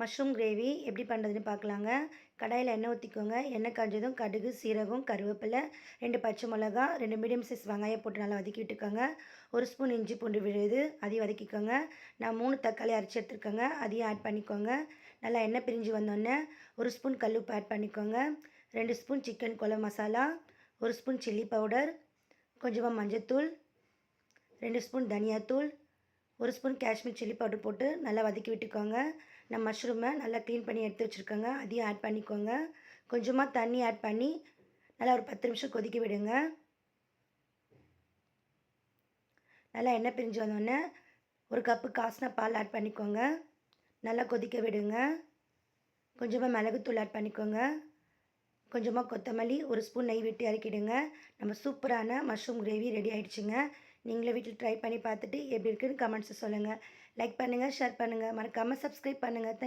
Mushroom gravy எப்படி பண்ணுறதுன்னு பார்க்கலாங்க. கடாயில் எண்ணெய் ஊற்றிக்கோங்க. எண்ணெய் காஞ்சதும் கடுகு, சீரகம், கருவேப்பிலை, 2 பச்சை மிளகா, 2 மீடியம் சைஸ் வெங்காயம் போட்டு நல்லா வதக்கி விட்டுக்கோங்க. 1 ஸ்பூன் இஞ்சி பூண்டு விழுது, அதையும் வதக்கிக்கோங்க. நான் 3 தக்காளி அரைச்சி எடுத்துருக்கேங்க, அதையும் ஆட் பண்ணிக்கோங்க. நல்லா எண்ணெய் பிரிஞ்சு வந்தோடனே 1 ஸ்பூன் கல்லுப்பு ஆட் பண்ணிக்கோங்க. 2 ஸ்பூன் சிக்கன் குழம்பு மசாலா, 1 ஸ்பூன் சில்லி பவுடர், கொஞ்சமாக மஞ்சத்தூள், 2 ஸ்பூன் தனியாத்தூள், 1 ஸ்பூன் காஷ்மீர் சில்லி பவுடர் போட்டு நல்லா வதக்கி விட்டுக்கோங்க. நான் மஷ்ரூமை நல்லா க்ளீன் பண்ணி எடுத்து வச்சுருக்கேங்க, அதையும் ஆட் பண்ணிக்கோங்க. கொஞ்சமாக தண்ணி ஆட் பண்ணி நல்லா ஒரு 10 நிமிஷம் கொதிக்க விடுங்க. நல்லா எண்ணெய் பிரிஞ்சு வந்தோடனே 1 கப்பு காய்ச்சின பால் ஆட் பண்ணிக்கோங்க. நல்லா கொதிக்க விடுங்க. கொஞ்சமாக மிளகுத்தூள் ஆட் பண்ணிக்கோங்க. கொஞ்சமாக கொத்தமல்லி, 1 ஸ்பூன் நெய் விட்டு இறக்கிடுங்க. நம்ம சூப்பரான மஷ்ரூம் கிரேவி ரெடி ஆகிடுச்சுங்க. நீங்களே வீட்டில் ட்ரை பண்ணி பார்த்துட்டு எப்படி இருக்குன்னு கமெண்ட்ஸை சொல்லுங்கள். லைக் பண்ணுங்கள், ஷேர் பண்ணுங்கள், மறக்காமல் சப்ஸ்கிரைப் பண்ணுங்கள்.